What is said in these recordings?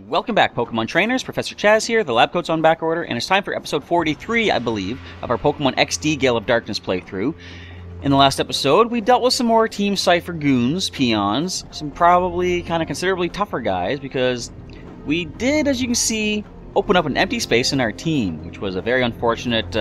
Welcome back, Pokemon Trainers. Professor Chaz here. The lab coat's on back order, and it's time for episode 43, I believe, of our Pokemon XD Gale of Darkness playthrough. In the last episode, we dealt with some more Team Cipher goons, peons, some probably kind of considerably tougher guys, because we did, as you can see, open up an empty space in our team, which was a very unfortunate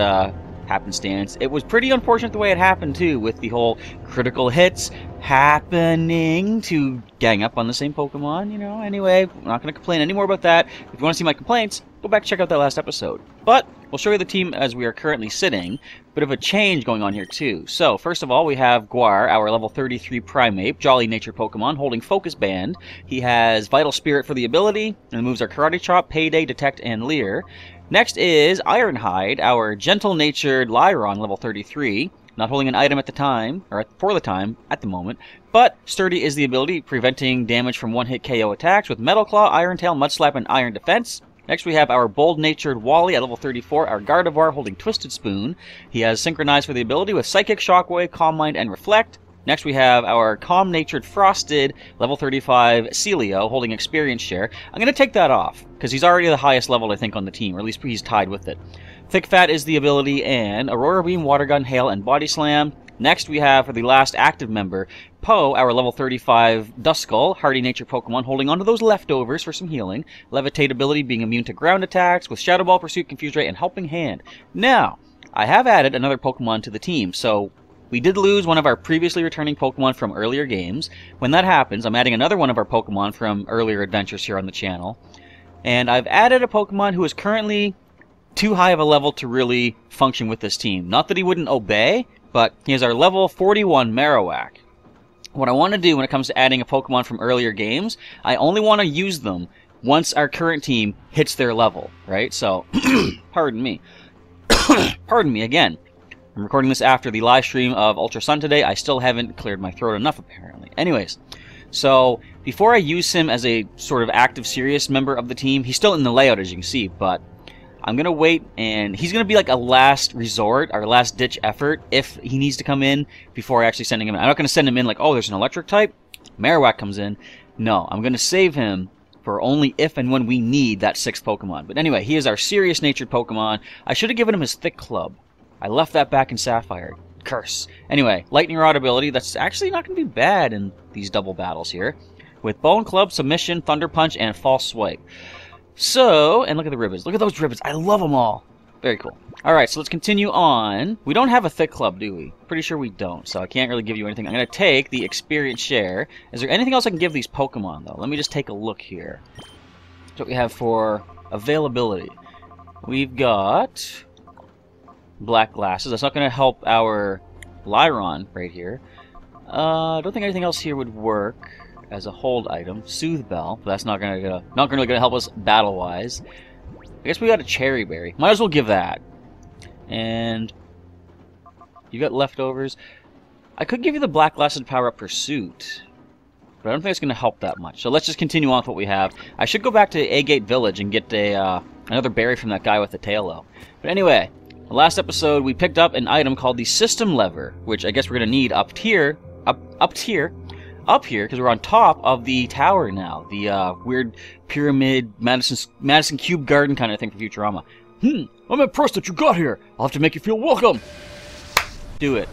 happenstance. It was pretty unfortunate the way it happened, too, with the whole critical hits happening to gang up on the same Pokemon, you know. Anyway, I'm not going to complain anymore about that. If you want to see my complaints, go back and check out that last episode. But we'll show you the team as we are currently sitting. Bit of a change going on here, too. So, first of all, we have Guar, our level 33 Primate, Jolly Nature Pokemon, holding Focus Band. He has Vital Spirit for the ability, and the moves are Karate Chop, Payday, Detect, and Leer. Next is Ironhide, our gentle-natured Lyron, level 33, not holding an item at the time, or for the time, at the moment, but Sturdy is the ability, preventing damage from one-hit KO attacks with Metal Claw, Iron Tail, Mud Slap, and Iron Defense. Next we have our bold-natured Wally at level 34, our Gardevoir holding Twisted Spoon. He has Synchronized for the ability with Psychic, Shockwave, Calm Mind, and Reflect. Next we have our calm-natured Frosted, level 35, Celio, holding Experience Share. I'm going to take that off, because he's already the highest level, I think, on the team, or at least he's tied with it. Thick Fat is the ability, and Aurora Beam, Water Gun, Hail, and Body Slam. Next we have, for the last active member, Poe, our level 35 Duskull, Hardy Nature Pokemon, holding onto those leftovers for some healing. Levitate ability, being immune to ground attacks, with Shadow Ball, Pursuit, Confuse Ray, and Helping Hand. Now, I have added another Pokemon to the team, so we did lose one of our previously returning Pokemon from earlier games. When that happens, I'm adding another one of our Pokemon from earlier adventures here on the channel. And I've added a Pokemon who is currently too high of a level to really function with this team. Not that he wouldn't obey, but he is our level 41 Marowak. What I want to do when it comes to adding a Pokemon from earlier games, I only want to use them once our current team hits their level, right? So, pardon me. Pardon me again. I'm recording this after the live stream of Ultra Sun today. I still haven't cleared my throat enough, apparently. Anyways, so before I use him as a sort of active, serious member of the team, he's still in the layout, as you can see, but I'm going to wait, and he's going to be like a last resort, our last-ditch effort, if he needs to come in before actually sending him in. I'm not going to send him in like, oh, there's an electric type, Marowak comes in. No, I'm going to save him for only if and when we need that 6th Pokemon. But anyway, he is our serious-natured Pokemon. I should have given him his Thick Club. I left that back in Sapphire. Curse. Anyway, Lightning Rod ability, that's actually not going to be bad in these double battles here. With Bone Club, Submission, Thunder Punch, and False Swipe. So, and look at the ribbons. Look at those ribbons. I love them all. Very cool. Alright, so let's continue on. We don't have a Thick Club, do we? Pretty sure we don't, so I can't really give you anything. I'm going to take the Experience Share. Is there anything else I can give these Pokemon, though? Let me just take a look here. That's what we have for availability. We've got Black Glasses. That's not going to help our Lyron right here. I don't think anything else here would work as a hold item. Soothe Bell, but that's not really gonna help us battle wise. I guess we got a Cherry Berry. Might as well give that. And you got leftovers. I could give you the Black Glasses to power up Pursuit, but I don't think it's gonna help that much. So let's just continue on with what we have. I should go back to Agate Village and get a another berry from that guy with the tail though. But anyway, the last episode we picked up an item called the System Lever, which I guess we're gonna need up here, because we're on top of the tower now. The weird pyramid, Madison Cube Garden kind of thing from Futurama. I'm impressed that you got here. I'll have to make you feel welcome. Do it.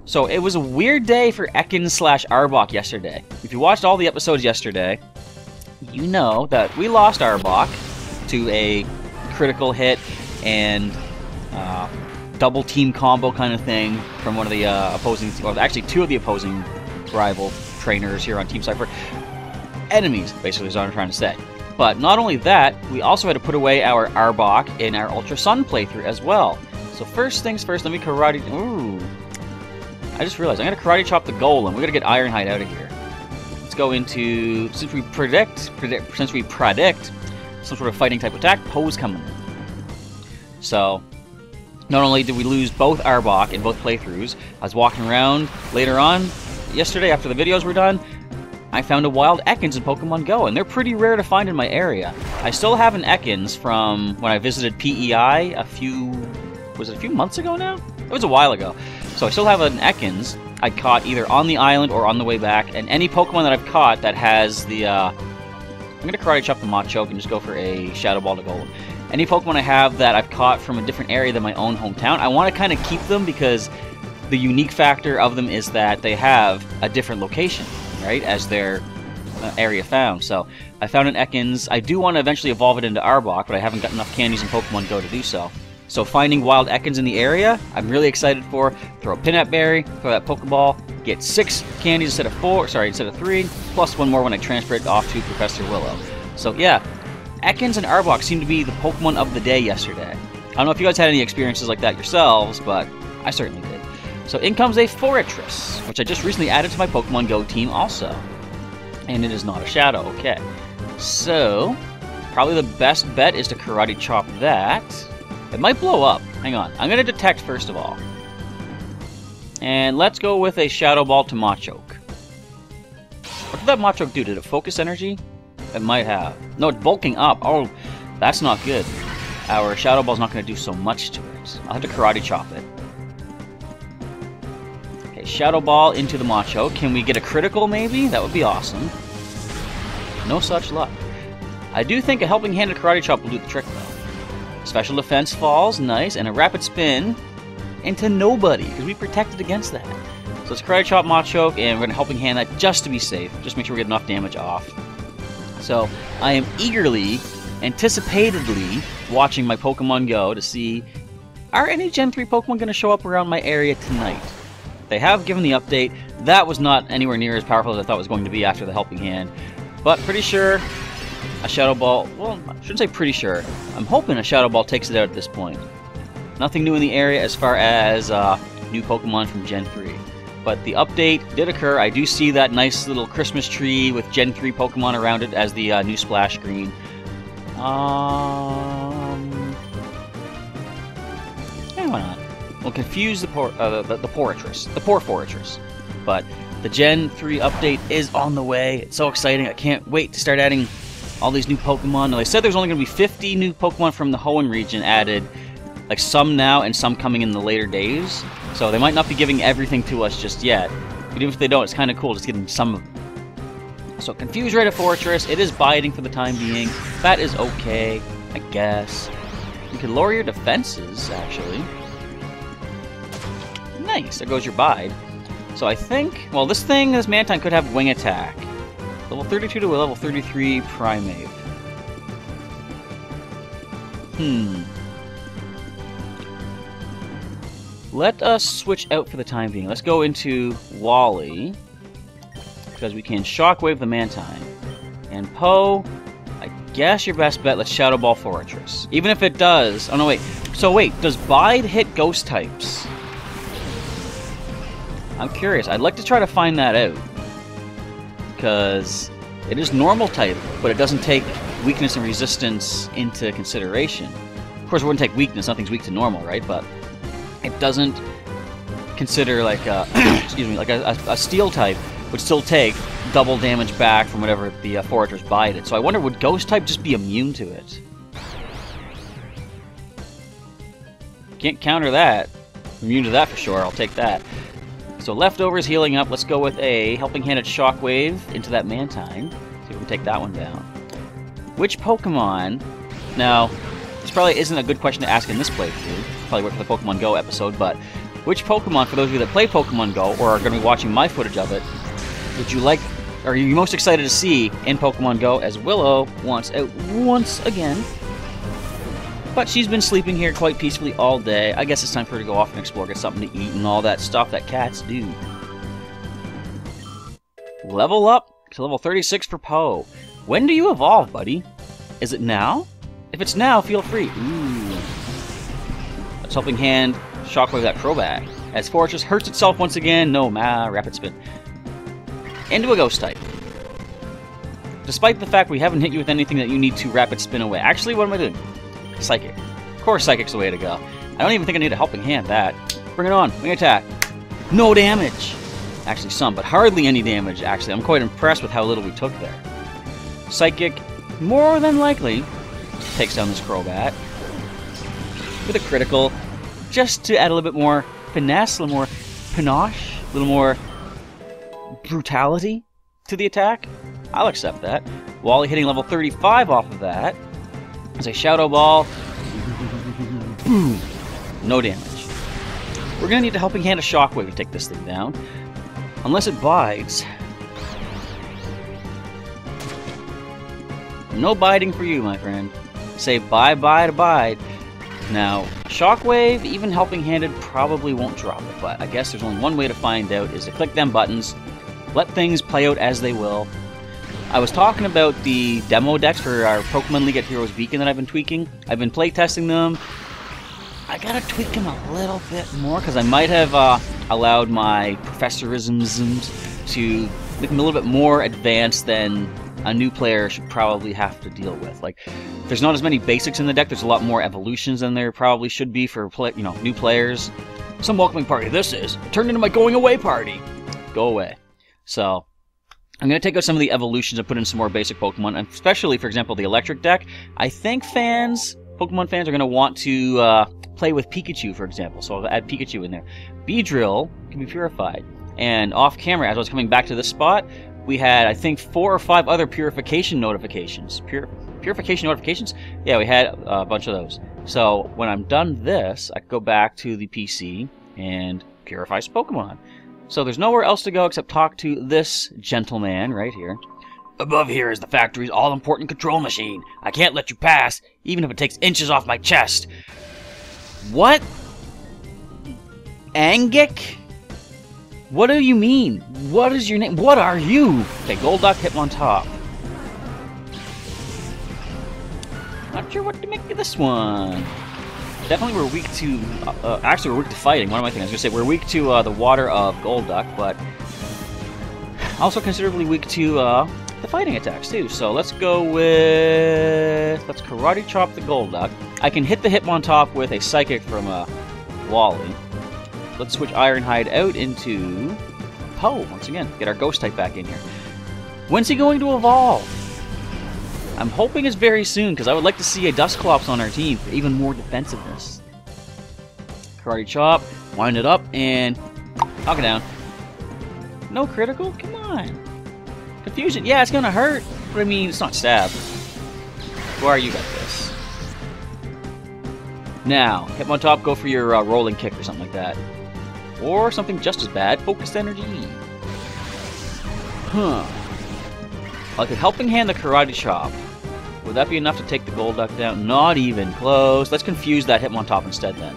So it was a weird day for Ekans/Arbok yesterday. If you watched all the episodes yesterday, you know that we lost Arbok to a critical hit and double team combo kind of thing from one of the opposing, or actually two of the opposing rival trainers here on Team Cipher. Enemies, basically, is what I'm trying to say. But not only that, we also had to put away our Arbok in our Ultra Sun playthrough as well. So first things first, let me karate... Ooh. I just realized, I'm going to karate chop the Golem. We're going to get Ironhide out of here. Let's go into... Since we predict some sort of fighting type attack, Poe's coming in. So, not only did we lose both Arbok in both playthroughs, I was walking around later on, yesterday after the videos were done, I found a wild Ekans in Pokemon Go, and they're pretty rare to find in my area. I still have an Ekans from when I visited PEI was it a few months ago now? It was a while ago. So I still have an Ekans I caught either on the island or on the way back, and any Pokemon that I've caught that has the, I'm going to Karate Chop the Machoke and just go for a Shadow Ball to Golem. Any Pokemon I have that I've caught from a different area than my own hometown, I want to kind of keep them because the unique factor of them is that they have a different location, right, as their area found. So I found an Ekans. I do want to eventually evolve it into Arbok, but I haven't got enough candies in Pokemon Go to do so. So finding wild Ekans in the area, I'm really excited for. Throw a Pinap Berry, throw that Pokeball, get 6 candies instead of 3, plus 1 more when I transfer it off to Professor Willow. So yeah, Ekans and Arbok seem to be the Pokemon of the day yesterday. I don't know if you guys had any experiences like that yourselves, but I certainly did. So in comes a Forretress, which I just recently added to my Pokemon Go team also. And it is not a Shadow, okay. So, probably the best bet is to Karate Chop that. It might blow up. Hang on. I'm going to detect first of all. And let's go with a Shadow Ball to Machoke. What did that Machoke do? Did it focus energy? It might have. No, it's bulking up. Oh, that's not good. Our Shadow Ball's not going to do so much to it. I'll have to Karate Chop it. Okay, Shadow Ball into the Machoke. Can we get a critical maybe? That would be awesome. No such luck. I do think a Helping Hand to Karate Chop will do the trick though. Special Defense falls, nice, and a Rapid Spin into nobody, because we protected against that. So let's Karate Chop Machoke, and we're going to Helping Hand that just to be safe, just make sure we get enough damage off. So I am eagerly, anticipatedly watching my Pokemon Go to see, are any Gen 3 Pokemon going to show up around my area tonight? They have given the update. That was not anywhere near as powerful as I thought it was going to be after the Helping Hand, but pretty sure a Shadow Ball, well, I shouldn't say pretty sure. I'm hoping a Shadow Ball takes it out at this point. Nothing new in the area as far as new Pokemon from Gen 3. But the update did occur. I do see that nice little Christmas tree with Gen 3 Pokemon around it as the new splash screen. Yeah, why not? We'll confuse the poor Forretress. But the Gen 3 update is on the way. It's so exciting. I can't wait to start adding all these new Pokemon. Now, they said there's only going to be 50 new Pokemon from the Hoenn region added, like some now and some coming in the later days. So they might not be giving everything to us just yet. But even if they don't, it's kind of cool just getting some of them. So Confuse Ray to Forretress. It is biding for the time being. That is okay, I guess. You can lower your defenses, actually. Nice, there goes your bide. So I think, well, this Mantine could have Wing Attack. Level 32 to a level 33 Primeape. Let us switch out for the time being. Let's go into Wally, because we can Shockwave the Mantine. And Poe, I guess your best bet, let's Shadow Ball Forretress. Even if it does, oh no wait, so wait, does Bide hit Ghost types? I'm curious, I'd like to try to find that out. Because it is normal type, but it doesn't take weakness and resistance into consideration. Of course, it wouldn't take weakness, nothing's weak to normal, right? But it doesn't consider like a, excuse me, like a steel type would still take double damage back from whatever the Forretress bided. So I wonder, would Ghost type just be immune to it? Can't counter that. Immune to that for sure, I'll take that. So Leftovers healing up. Let's go with a Helping Handed Shockwave into that Mantine. See if we can take that one down. Which Pokemon... Now, this probably isn't a good question to ask in this playthrough. Probably wait for the Pokemon Go episode, but which Pokemon, for those of you that play Pokemon Go or are going to be watching my footage of it, would you like, or are you most excited to see in Pokemon Go as Willow wants out once again? But she's been sleeping here quite peacefully all day. I guess it's time for her to go off and explore, get something to eat, and all that stuff that cats do. Level up to level 36 for Poe. When do you evolve, buddy? Is it now? If it's now, feel free. Ooh. Let's Helping Hand Shockwave that Crobat. As Forretress hurts itself once again. No, Rapid Spin. Into a Ghost type. Despite the fact we haven't hit you with anything that you need to Rapid Spin away. Actually, what am I doing? Psychic. Of course Psychic's the way to go. I don't even think I need a Helping Hand that. Bring it on. Wing Attack. No damage. Actually some, but hardly any damage, actually. I'm quite impressed with how little we took there. Psychic, more than likely, takes down this Crobat with a critical, just to add a little bit more finesse, a little more panache, a little more brutality to the attack. I'll accept that. Wally hitting level 35 off of that. As a Shadow Ball. Boom. No damage. We're going to need a helping hand of Shockwave to take this thing down. Unless it bites. No biting for you, my friend. Say bye-bye to bide. Now, Shockwave, even helping-handed, probably won't drop it, but I guess there's only one way to find out, is to click them buttons, let things play out as they will. I was talking about the demo decks for our Pokemon League at Heroes Beacon that I've been tweaking. I've been playtesting them. I gotta tweak them a little bit more, because I might have allowed my professorisms to make them a little bit more advanced than a new player should probably have to deal with. Like, there's not as many basics in the deck. There's a lot more evolutions than there probably should be for new players. Some welcoming party this is. It turned into my going away party. Go away. So, I'm going to take out some of the evolutions and put in some more basic Pokemon, and especially, for example, the electric deck. I think Pokemon fans are going to want to play with Pikachu, for example. So I'll add Pikachu in there. Beedrill can be purified. And off camera, as I was coming back to this spot, we had, I think, 4 or 5 other purification notifications. Purification notifications? Yeah, we had a bunch of those. So, when I'm done this, I can go back to the PC and purify some Pokemon. So there's nowhere else to go except talk to this gentleman right here. Above here is the factory's all-important control machine. I can't let you pass, even if it takes inches off my chest. What? Angic? What do you mean? What is your name? What are you? Okay, Golduck, Hitmontop. Not sure what to make of this one. Definitely we're weak to... actually, we're weak to fighting. What am I thinking? I was going to say we're weak to the water of Golduck, but... also considerably weak to the fighting attacks, too. So let's go with... let's Karate Chop the Golduck. I can hit the Hitmontop with a Psychic from Wally. Let's switch Ironhide out into Poe once again. Get our Ghost type back in here. When's he going to evolve? I'm hoping it's very soon, because I would like to see a Dusclops on our team for even more defensiveness. Karate Chop, wind it up, and knock it down. No critical? Come on. Confusion. Yeah, it's going to hurt, but I mean, it's not stab. Where you got this? Now, Hitmontop, go for your rolling kick or something like that. Or something just as bad, Focused Energy. Huh. I could Helping Hand the Karate Chop. Would that be enough to take the Golduck down? Not even close. Let's confuse that Hitmontop instead then.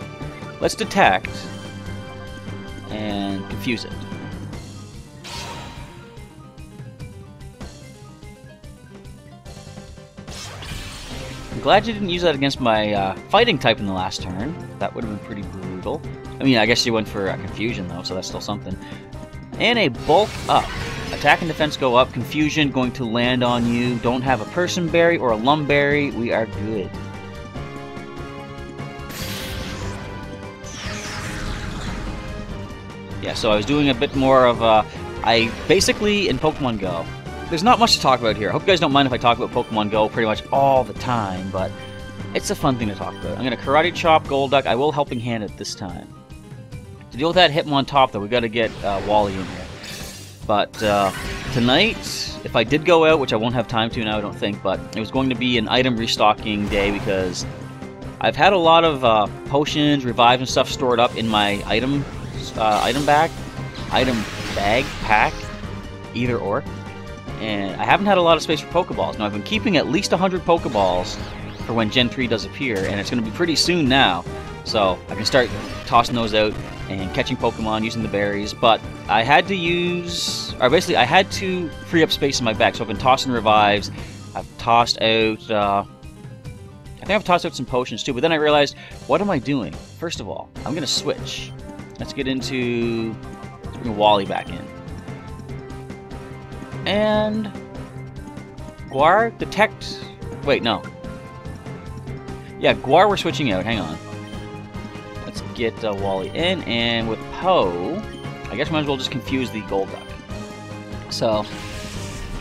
Let's Detect. And confuse it. I'm glad you didn't use that against my fighting type in the last turn. That would have been pretty brutal. I mean, I guess you went for a confusion, though, so that's still something. And a bulk up. Attack and defense go up. Confusion going to land on you. Don't have a person berry or a lum berry. We are good. Yeah, so I was doing a bit more of I basically, in Pokemon Go, there's not much to talk about here. I hope you guys don't mind if I talk about Pokemon Go pretty much all the time, but it's a fun thing to talk about. I'm going to Karate Chop Golduck. I will Helping Hand it this time. To deal with that Hitmontop, though, we got to get Wally in here. But tonight, if I did go out, which I won't have time to now, I don't think, but it was going to be an item restocking day because I've had a lot of potions, revives, and stuff stored up in my item bag, pack, either or. And I haven't had a lot of space for Pokeballs. Now, I've been keeping at least 100 Pokeballs for when Gen 3 does appear, and it's going to be pretty soon now. So I can start tossing those out and catching Pokemon using the berries. But I had to use, or basically I had to free up space in my bag. So I've been tossing revives. I've tossed out, I think I've tossed out some potions too. But then I realized, what am I doing? First of all, I'm going to switch. Let's get into, let's bring Wally back in. And Guar, Detect, wait, no. Yeah, Guar we're switching out, hang on. Let's get Wally in, and with Poe, I guess we might as well just confuse the Golduck. So,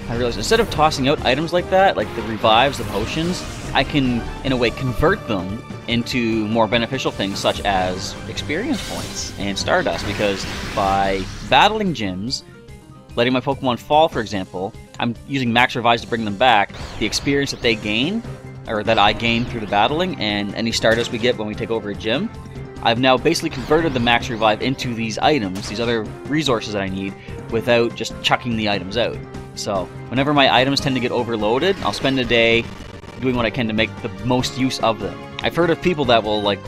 I realized instead of tossing out items like that, like the revives, the potions, I can, in a way, convert them into more beneficial things such as experience points and Stardust, because by battling gyms, letting my Pokemon fall, for example, I'm using Max Revive to bring them back. The experience that they gain, or that I gain through the battling, and any Stardust we get when we take over a gym, I've now basically converted the Max Revive into these items, these other resources that I need, without just chucking the items out. So, whenever my items tend to get overloaded, I'll spend a day doing what I can to make the most use of them. I've heard of people that will, like,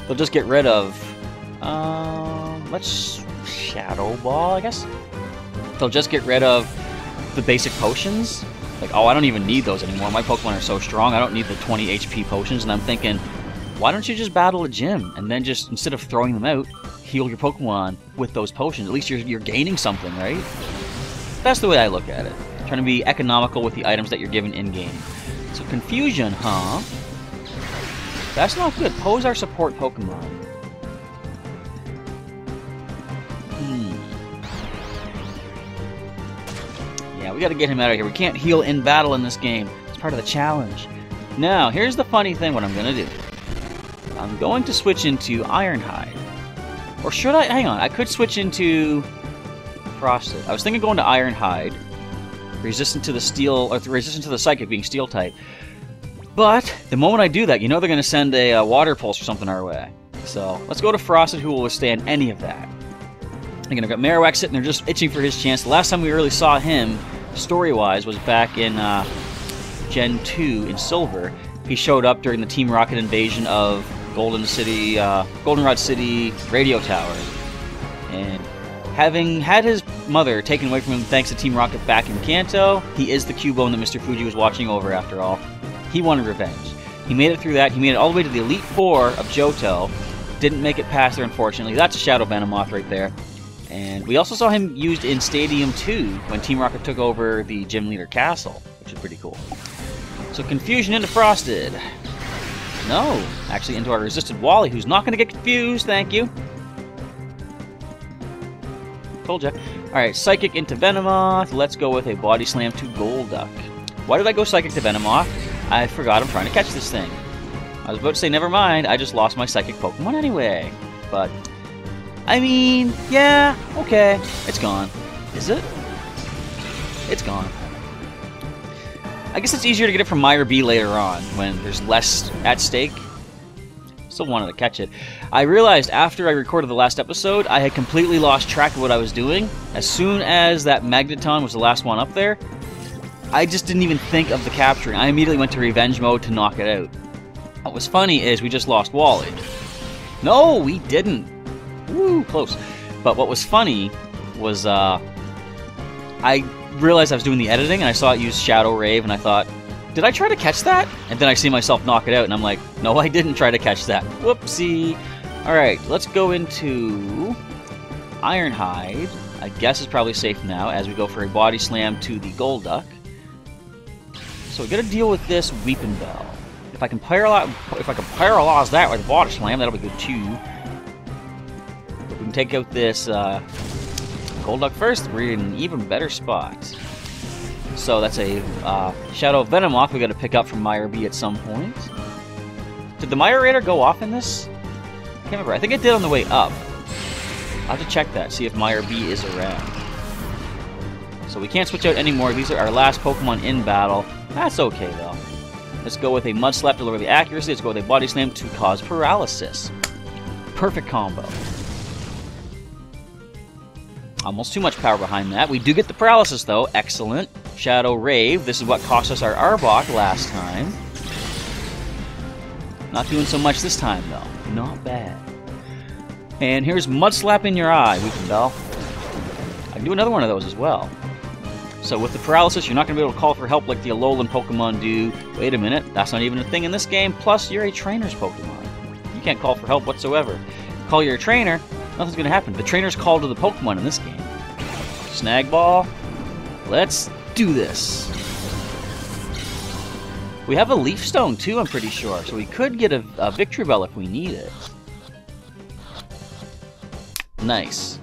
they'll just get rid of, let's Shadow Ball, I guess? They'll just get rid of the basic potions. Like, oh, I don't even need those anymore. My Pokemon are so strong, I don't need the 20 HP potions. And I'm thinking, why don't you just battle a gym and then just, instead of throwing them out, heal your Pokemon with those potions? At least you're gaining something, right? That's the way I look at it. Trying to be economical with the items that you're given in-game. So Confusion, huh? That's not good. Pose our support Pokemon. Yeah, we gotta get him out of here. We can't heal in battle in this game. It's part of the challenge. Now, here's the funny thing what I'm gonna do. I'm going to switch into Ironhide. Or should I? Hang on, I could switch into Frosted. I was thinking going to Ironhide. Resistant to the steel, or resistant to the Psychic being Steel type. But, the moment I do that, you know they're gonna send a Water Pulse or something our way. So, let's go to Frosted, who will withstand any of that. Again, I've got Marowak sitting there just itching for his chance. The last time we really saw him, story-wise, was back in Gen 2 in Silver. He showed up during the Team Rocket invasion of Goldenrod City Radio Tower. And having had his mother taken away from him thanks to Team Rocket back in Kanto, he is the Cubone that Mr. Fuji was watching over after all. He wanted revenge. He made it through that. He made it all the way to the Elite Four of Johto. Didn't make it past there, unfortunately. That's a Shadow Venomoth right there. And we also saw him used in Stadium 2 when Team Rocket took over the Gym Leader Castle, which is pretty cool. So Confusion into Frosted. No, actually into our Resisted Wally, who's not going to get confused, thank you. Told ya. Alright, Psychic into Venomoth. Let's go with a Body Slam to Golduck. Why did I go Psychic to Venomoth? I forgot I'm trying to catch this thing. I was about to say, never mind, I just lost my Psychic Pokemon anyway. But, I mean, yeah, okay, it's gone. Is it? It's gone. I guess it's easier to get it from Myra B later on, when there's less at stake. Still wanted to catch it. I realized after I recorded the last episode, I had completely lost track of what I was doing. As soon as that Magneton was the last one up there, I just didn't even think of the capturing. I immediately went to revenge mode to knock it out. What was funny is we just lost Wally. No, we didn't. Woo, close. But what was funny was I realized I was doing the editing and I saw it use Shadow Rave and I thought, did I try to catch that? And then I see myself knock it out and I'm like, no, I didn't try to catch that. Whoopsie. Alright, let's go into Ironhide. I guess it's probably safe now as we go for a Body Slam to the Golduck. So we gotta deal with this Weeping Bell. If I can paralyze that with a Body Slam, that'll be good too. If we can take out this Golduck first, we're in an even better spot. So that's a Shadow Venomoth we got to pick up from Myra B at some point. Did the Myra Raider go off in this? I can't remember. I think it did on the way up. I'll have to check that, see if Myra B is around. So we can't switch out anymore. These are our last Pokemon in battle. That's okay, though. Let's go with a Mud Slap to lower the accuracy. Let's go with a Body Slam to cause paralysis. Perfect combo. Almost too much power behind that. We do get the paralysis, though. Excellent. Shadow Rave. This is what cost us our Arbok last time. Not doing so much this time, though. Not bad. And here's Mud Slap in your eye, Weeping Bell. I can do another one of those as well. So with the paralysis, you're not going to be able to call for help like the Alolan Pokemon do. Wait a minute, that's not even a thing in this game. Plus, you're a trainer's Pokemon. You can't call for help whatsoever. Call your trainer, nothing's going to happen. The trainer's called to the Pokemon in this game. Snag Ball. Let's do this. We have a Leaf Stone too, I'm pretty sure. So we could get a Victory Bell if we need it. Nice.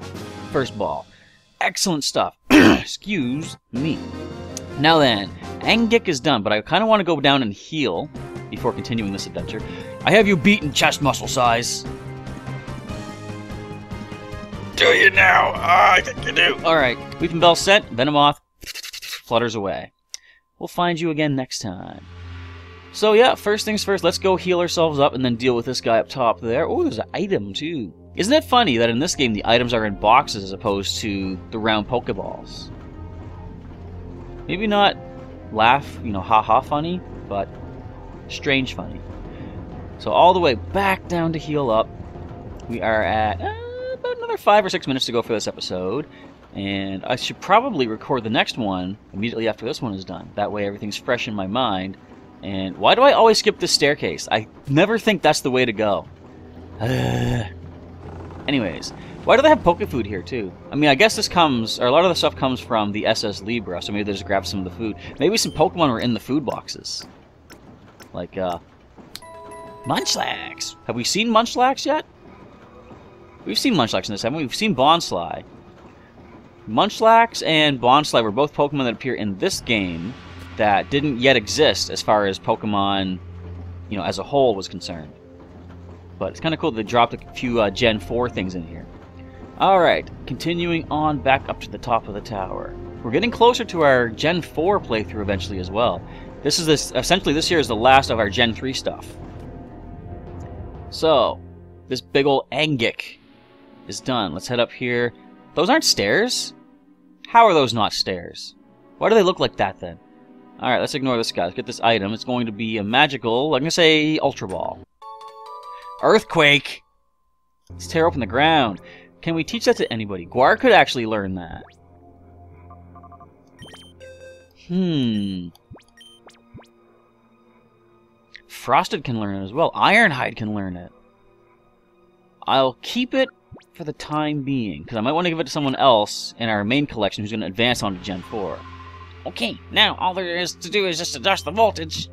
First ball. Excellent stuff. Excuse me. Now then, Angic is done, but I kind of want to go down and heal before continuing this adventure. I have you beaten, chest muscle size. Do you now? I think you do. Alright, Weeping Bell sent. Venomoth flutters away. We'll find you again next time. So yeah, first things first, let's go heal ourselves up and then deal with this guy up top there. Oh, there's an item too. Isn't it funny that in this game the items are in boxes as opposed to the round Pokeballs? Maybe not laugh, you know, haha funny, but strange funny. So all the way back down to heal up. We are at about another 5 or 6 minutes to go for this episode. And I should probably record the next one immediately after this one is done. That way everything's fresh in my mind. And why do I always skip this staircase? I never think that's the way to go. Anyways, why do they have Poke Food here too? I mean, I guess this comes, or a lot of the stuff comes from the SS Libra, so maybe they just grab some of the food. Maybe some Pokemon were in the food boxes. Like, Munchlax! Have we seen Munchlax yet? We've seen Munchlax in this, haven't we? We've seen Bonsly. Munchlax and Bonsly were both Pokemon that appear in this game that didn't yet exist as far as Pokemon, you know, as a whole was concerned. But it's kind of cool that they dropped a few Gen 4 things in here. Alright, continuing on back up to the top of the tower. We're getting closer to our Gen 4 playthrough eventually as well. Essentially this here is the last of our Gen 3 stuff. So, this big ol' Angic is done. Let's head up here. Those aren't stairs? How are those not stairs? Why do they look like that then? Alright, let's ignore this guy. Let's get this item. It's going to be a magical, I'm going to say, Ultra Ball. Earthquake! Let's tear open the ground. Can we teach that to anybody? Guar could actually learn that. Frosted can learn it as well. Ironhide can learn it. I'll keep it for the time being, because I might want to give it to someone else in our main collection who's going to advance on to Gen 4. Okay, now all there is to do is just adjust the voltage.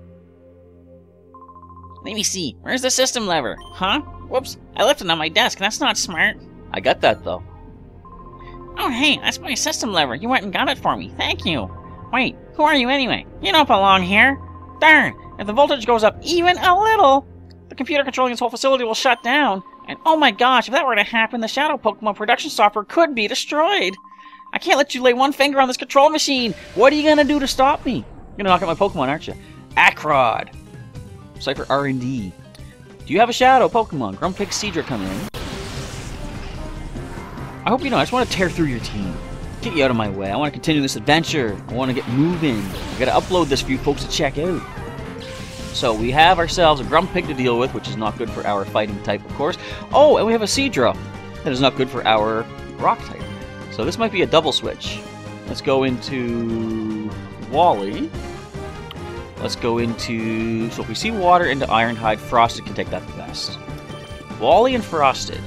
Let me see. Where's the system lever? Huh? Whoops. I left it on my desk. That's not smart. I got that, though. Oh, hey, that's my system lever. You went and got it for me. Thank you. Wait, who are you anyway? You don't belong here. Darn, if the voltage goes up even a little, the computer controlling this whole facility will shut down. And oh my gosh, if that were to happen, the Shadow Pokemon production software could be destroyed. I can't let you lay one finger on this control machine. What are you gonna do to stop me? You're gonna knock out my Pokemon, aren't you? Acrod. Cipher R&D. Do you have a Shadow Pokemon? Grumpig Seadra come in. I hope you know, I just want to tear through your team. Get you out of my way. I want to continue this adventure. I want to get moving. I gotta upload this for you folks to check out. So we have ourselves a Grumpig to deal with, which is not good for our fighting type, of course. Oh, and we have a Seadra that is not good for our rock type. So this might be a double switch. Let's go into Wally. Let's go into... So if we see water into Ironhide, Frosted can take that the best. Wally and Frosted.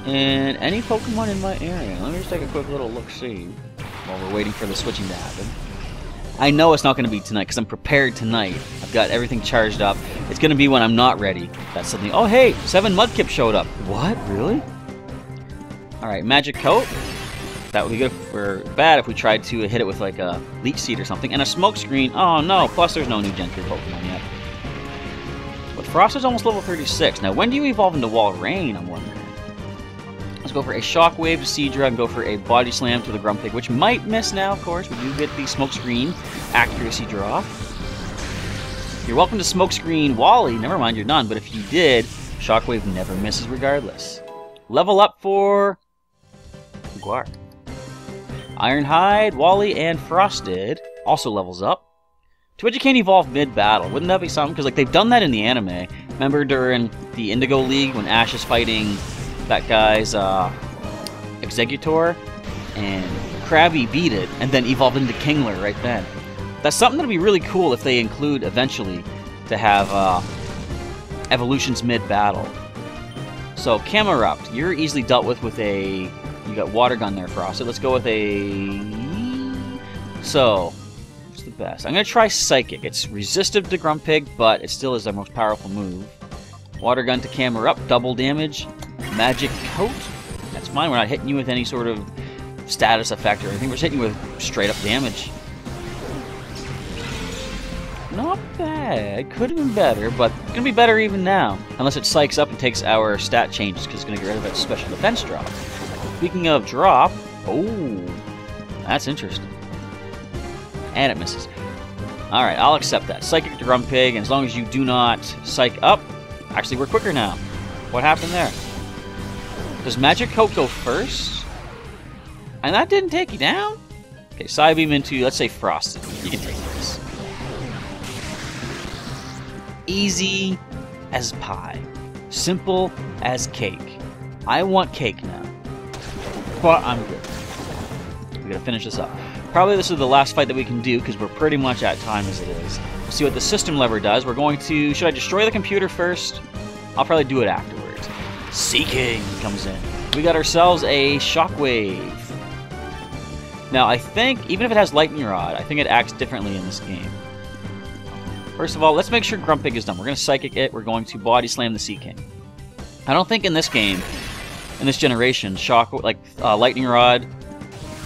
And any Pokemon in my area. Let me just take a quick little look-see while we're waiting for the switching to happen. I know it's not going to be tonight because I'm prepared tonight. I've got everything charged up. It's going to be when I'm not ready. That's something... Oh, hey! 7 Mudkip showed up. What? Really? Alright, Magic Coat. That would be good or bad if we tried to hit it with like a Leech Seed or something. And a Smoke Screen. Oh no, plus there's no new Gen 3 Pokemon yet. But Frost is almost level 36. Now when do you evolve into Walrein, I'm wondering? Let's go for a Shockwave to Seadra and go for a Body Slam to the Grumpig, which might miss now, of course. We do get the Smoke Screen accuracy drop. You're welcome to Smoke Screen Wally. Never mind, you're done. But if you did, Shockwave never misses regardless. Level up for Guar. Ironhide, Wally, and Frosted also levels up. Too bad you can't evolve mid-battle. Wouldn't that be something? Because like they've done that in the anime. Remember during the Indigo League when Ash is fighting that guy's Executor, and Krabby beat it, and then evolved into Kingler right then. That's something that would be really cool if they include eventually to have evolutions mid-battle. So Camerupt, you're easily dealt with a... You got Water Gun there, Frosted. Let's go with a... So, what's the best? I'm going to try Psychic. It's resistive to Grumpig, but it still is our most powerful move. Water Gun to Camerupt, double damage. Magic Coat. That's fine. We're not hitting you with any sort of status effect or anything. We're just hitting you with straight up damage. Not bad. Could have been better, but gonna be better even now. Unless it psychs up and takes our stat changes, because it's gonna get rid of its special defense drop. Speaking of drop, oh, that's interesting. And it misses. Alright, I'll accept that. Psychic to Grumpig, and as long as you do not psych up... Actually, we're quicker now. What happened there? Does Magic Coat go first? And that didn't take you down? Okay, Psybeam into, let's say, Frosted. You can take this. Easy as pie. Simple as cake. I want cake now. But I'm good. We gotta finish this up. Probably this is the last fight that we can do, because we're pretty much at time as it is. Let's see what the system lever does. We're going to... Should I destroy the computer first? I'll probably do it afterwards. Seeking comes in. We got ourselves a Shockwave. Now, I think, even if it has Lightning Rod, I think it acts differently in this game. First of all, let's make sure Grumpig is done. We're going to Psychic it. We're going to Body Slam the Seeking. I don't think in this game, in this generation, Lightning Rod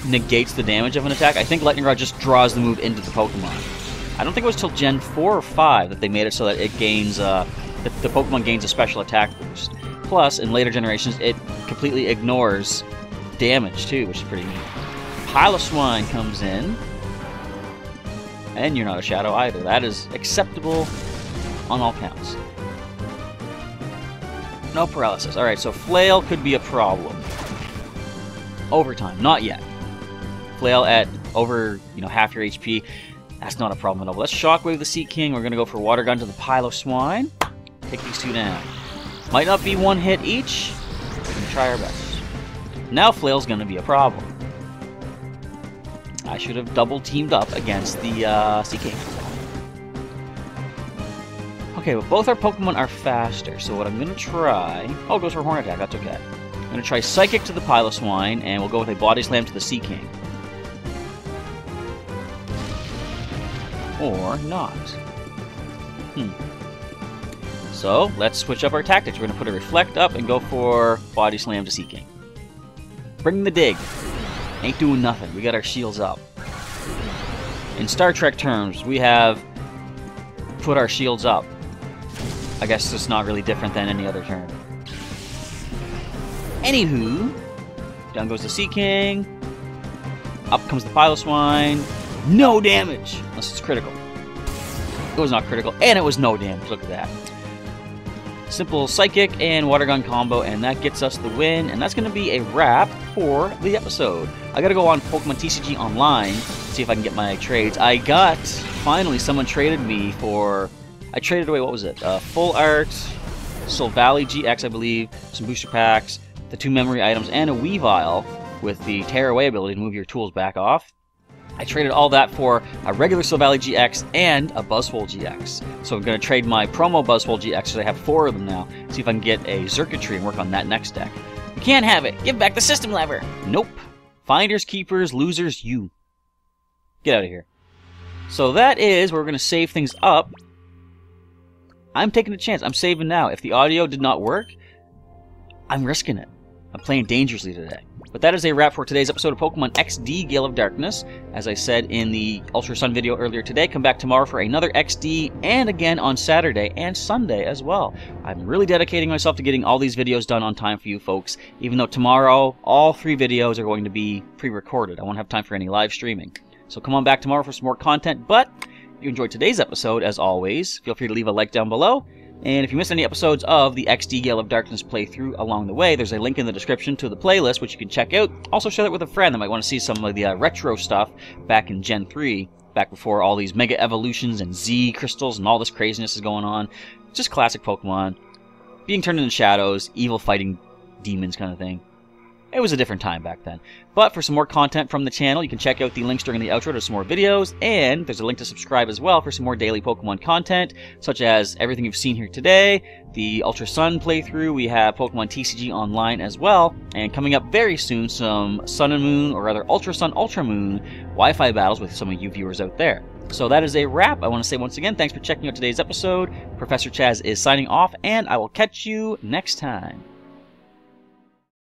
negates the damage of an attack. I think Lightning Rod just draws the move into the Pokemon. I don't think it was till Gen 4 or 5 that they made it so that it gains, the Pokemon gains a special attack boost. Plus, in later generations, it completely ignores damage too, which is pretty neat. Piloswine comes in. And you're not a Shadow either. That is acceptable on all counts. No paralysis. Alright, so Flail could be a problem. Overtime, not yet. Flail at over, half your HP. That's not a problem at all. Let's Shockwave the Seeking. We're going to go for Water Gun to the Piloswine. Take these two down. Might not be one hit each. We're going to try our best. Now Flail's going to be a problem. I should have double teamed up against the Seeking. Okay, but both our Pokemon are faster, so what I'm going to try... Oh, it goes for Horn Attack, that's okay. I'm going to try Psychic to the Piloswine, and we'll go with a Body Slam to the Seeking. Or not. So, let's switch up our tactics. We're going to put a Reflect up and go for Body Slam to Seeking. Bring the dig. Ain't doing nothing. We got our shields up. In Star Trek terms, we have put our shields up. I guess it's not really different than any other term. Anywho, down goes the Seeking. Up comes the Piloswine. No damage! Unless it's critical. It was not critical, and it was no damage. Look at that. Simple Psychic and Water Gun combo, and that gets us the win, and that's going to be a wrap for the episode. I gotta go on Pokemon TCG Online, see if I can get my trades. I got, finally, someone traded me for, I traded away, what was it? Full Art, Silvally GX, I believe, some booster packs, the 2 memory items, and a Weavile with the Tear Away ability to move your tools back off. I traded all that for a regular Silvally GX and a Buzzwole GX. So I'm going to trade my promo Buzzwole GX, because I have 4 of them now, see if I can get a Circuitry and work on that next deck. You can't have it! Give back the system lever! Nope. Finders, keepers, losers, you. Get out of here. So that is where we're going to save things up. I'm taking a chance. I'm saving now. If the audio did not work, I'm risking it. I'm playing dangerously today. But that is a wrap for today's episode of Pokemon XD Gale of Darkness. As I said in the Ultra Sun video earlier today, come back tomorrow for another XD, and again on Saturday and Sunday as well. I'm really dedicating myself to getting all these videos done on time for you folks, even though tomorrow all 3 videos are going to be pre-recorded. I won't have time for any live streaming. So come on back tomorrow for some more content, but if you enjoyed today's episode, as always, feel free to leave a like down below. And if you missed any episodes of the XD Gale of Darkness playthrough along the way, there's a link in the description to the playlist, which you can check out. Also share that with a friend that might want to see some of the retro stuff back in Gen 3, back before all these Mega Evolutions and Z Crystals and all this craziness is going on. Just classic Pokemon. Being turned into shadows, evil fighting demons kind of thing. It was a different time back then. But for some more content from the channel, you can check out the links during the outro to some more videos, and there's a link to subscribe as well for some more daily Pokemon content, such as everything you've seen here today, the Ultra Sun playthrough, we have Pokemon TCG Online as well, and coming up very soon, some Sun and Moon, or rather Ultra Sun, Ultra Moon Wi-Fi battles with some of you viewers out there. So that is a wrap. I want to say once again, thanks for checking out today's episode. Professor Chaz is signing off, and I will catch you next time.